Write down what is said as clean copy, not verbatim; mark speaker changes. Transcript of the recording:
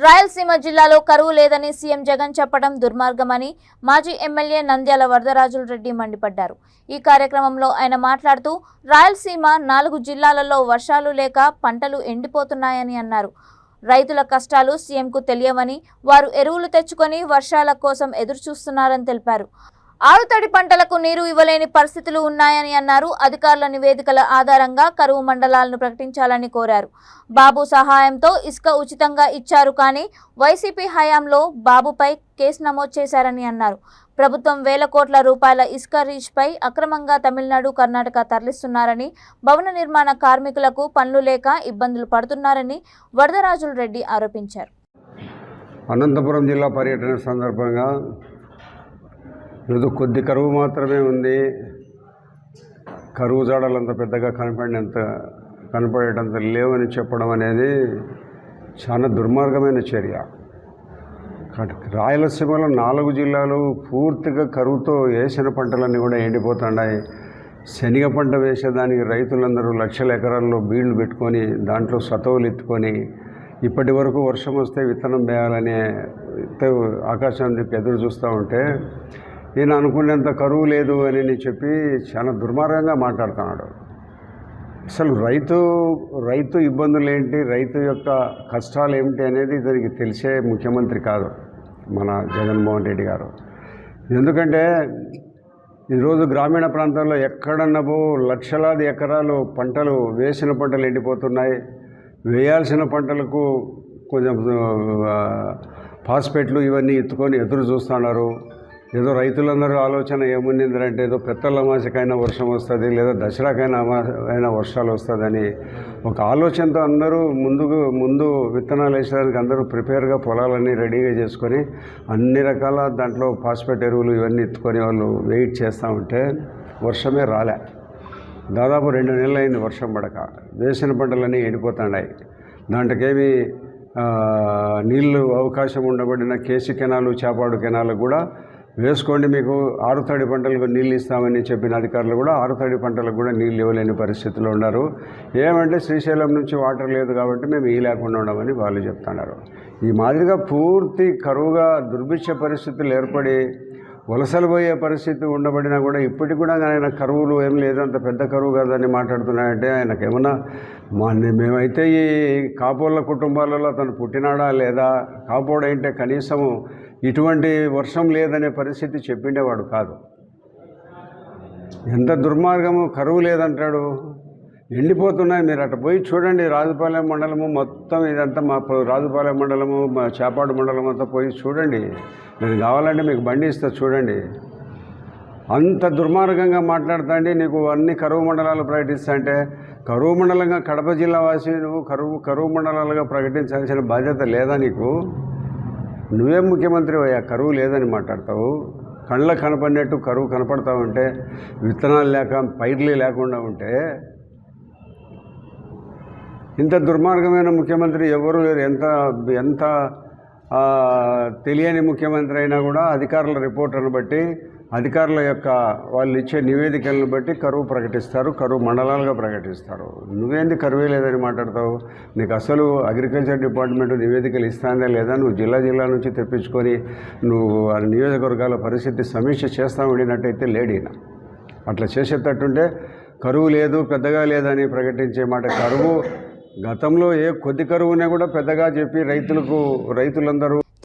Speaker 1: రాయలసీమ జిల్లాలో కరువు లేదని సీఎం జగన్ చెప్పడం దుర్మార్గమని మాజీ ఎమ్మెల్యే నంద్యాల వరదరాజుల రెడ్డి మండిపడ్డారు. ఈ కార్యక్రమంలో ఆయన మాట్లాడుతూ రాయలసీమ 4 జిల్లాలలో వర్షాలు లేక పంటలు ఎండిపోతున్నాయని అన్నారు. రైతుల కష్టాలు సీఎంకు తెలియవని, వారు ఎరువులు తెచ్చుకొని వర్షాల కోసం ఎదురుచూస్తున్నారని తెలిపారు. ఆరుతడి పంటలకు నీరు ఇవ్వలేని పరిస్థితులు ఉన్నాయని అన్నారు. అధికారుల నివేదికల ఆధారంగా కరువు మండలాలను ప్రకటించాలని కోరారు. బాబు సహాయంతో ఇసుక ఉచితంగా ఇచ్చారు, కానీ వైసీపీ హయాంలో బాబుపై కేసు నమోదు చేశారని అన్నారు. ప్రభుత్వం వేల కోట్ల రూపాయల ఇసుక రీచ్పై అక్రమంగా తమిళనాడు, కర్ణాటక తరలిస్తున్నారని, భవన నిర్మాణ కార్మికులకు పనులు లేక ఇబ్బందులు పడుతున్నారని వరదరాజుల రెడ్డి ఆరోపించారు.
Speaker 2: అనంతపురం జిల్లా పర్యటన సందర్భంగా ఏదో కొద్ది కరువు మాత్రమే ఉంది, కరువు జాడలంత పెద్దగా కనపడేటంత లేవని చెప్పడం అనేది చాలా దుర్మార్గమైన చర్య. రాయలసీమలో 4 జిల్లాలు పూర్తిగా కరువుతో వేసిన పంటలన్నీ కూడా ఎండిపోతున్నాయి. శనగ పంట వేసేదానికి రైతులందరూ లక్షల ఎకరాల్లో బీళ్లు పెట్టుకొని దాంట్లో సతవులు ఎత్తుకొని ఇప్పటి వరకు వర్షం వస్తే విత్తనం వేయాలనే ఆకాశాన్ని ఎదురు చూస్తూ ఉంటే నేను అనుకునేంత కరువు లేదు అని చెప్పి చాలా దుర్మార్గంగా మాట్లాడుతున్నాడు. అసలు రైతు ఇబ్బందులు ఏంటి, రైతు యొక్క కష్టాలు ఏమిటి అనేది ఇతనికి తెలిసే ముఖ్యమంత్రి కాదు మన జగన్మోహన్ రెడ్డి గారు. ఎందుకంటే ఈరోజు గ్రామీణ ప్రాంతాల్లో ఎక్కడన్నవో లక్షలాది ఎకరాలు పంటలు వేసిన పంటలు ఎండిపోతున్నాయి. వేయాల్సిన పంటలకు కొంచెం ఫాస్ఫేట్లు ఇవన్నీ ఎత్తుకొని ఎదురు చూస్తున్నారు. ఏదో రైతులందరూ ఆలోచన ఏముండిందంటే ఏదో పెత్తల అమాసకైనా వర్షం వస్తుంది, లేదా దసరాకైనా అయినా వర్షాలు వస్తుందని ఒక ఆలోచనతో అందరూ ముందు విత్తనాలు వేసేదానికి అందరూ ప్రిపేర్గా పొలాలన్నీ రెడీగా చేసుకొని అన్ని రకాల దాంట్లో ఫాస్ఫేట్ ఎరువులు ఇవన్నీ ఎత్తుకొని వాళ్ళు వెయిట్ చేస్తూ ఉంటే వర్షమే రాలే. దాదాపు 2 నెలలు అయింది వర్షం పడక. వేసిన పంటలన్నీ ఎండిపోతున్నాయి. దాంట్లోకేమి నీళ్ళు అవకాశం ఉండబడిన కేసీ కెనాలు, చేపాడు కెనాలు కూడా వేసుకోండి, మీకు ఆరుతడి పంటలకు నీళ్ళు ఇస్తామని చెప్పిన అధికారులు కూడా ఆరుతడి పంటలకు కూడా నీళ్ళు ఇవ్వలేని పరిస్థితిలో ఉన్నారు. ఏమంటే శ్రీశైలం నుంచి వాటర్ లేదు కాబట్టి మేము లేకుండా ఉండమని వాళ్ళు చెప్తున్నారు. ఈ మాదిరిగా పూర్తి కరువుగా దుర్భిక్ష పరిస్థితులు ఏర్పడి వలసలు పోయే పరిస్థితి ఉండబడినా కూడా ఇప్పటికి కూడా ఆయన కరువులు ఏం లేదు, అంత పెద్ద కరువు కాదని మాట్లాడుతున్నాయంటే ఆయనకేమన్నా మేమైతే ఈ కాపోళ్ళ కుటుంబాలలో తను పుట్టినాడా లేదా, కాపోడైంటే కనీసము ఇటువంటి వర్షం లేదనే పరిస్థితి చెప్పిండేవాడు కాదు. ఎంత దుర్మార్గము, కరువు లేదంటాడు. ఎండిపోతున్నాయి. మీరు అటు పోయి చూడండి, రాజుపాలెం మండలము మొత్తం ఇదంతా మా రాజుపాలెం మండలము, మా చేపాడు మండలం అంతా పోయి చూడండి. నేను కావాలంటే మీకు బండి ఇస్తా చూడండి. అంత దుర్మార్గంగా మాట్లాడుతాండి. నీకు అన్ని కరువు మండలాలు ప్రకటిస్తా అంటే కరువు మండలంగా కడప జిల్లా వాసి నువ్వు కరువు మండలాలుగా ప్రకటించాల్సిన బాధ్యత లేదా నీకు? నువ్వేం ముఖ్యమంత్రి అయ్యా కరువు లేదని మాట్లాడతావు? కళ్ళకు కనపడినట్టు కరువు కనపడతా ఉంటే, విత్తనాలు లేక పైర్లు లేకుండా ఉంటే ఇంత దుర్మార్గమైన ముఖ్యమంత్రి ఎవరు లేరు. ఎంత తెలియని ముఖ్యమంత్రి అయినా కూడా అధికారుల రిపోర్ట్లను బట్టి, అధికారుల యొక్క వాళ్ళు ఇచ్చే నివేదికలను బట్టి కరువు ప్రకటిస్తారు, కరువు మండలాలుగా ప్రకటిస్తారు. నువ్వేంది కరువే లేదని మాట్లాడతావు? నీకు అసలు అగ్రికల్చర్ డిపార్ట్మెంట్ నివేదికలు ఇస్తాందా లేదా? నువ్వు జిల్లా నుంచి తెప్పించుకొని నువ్వు ఆ నియోజకవర్గాల పరిస్థితి సమీక్ష చేస్తూ ఉండినట్టయితే లేడీనా అట్లా చేసేటట్టుంటే కరువు లేదు, పెద్దగా లేదని ప్రకటించే మాట. కరువు గతంలో కొద్ది కరువునే కూడా పెద్దగా చెప్పి రైతులందరూ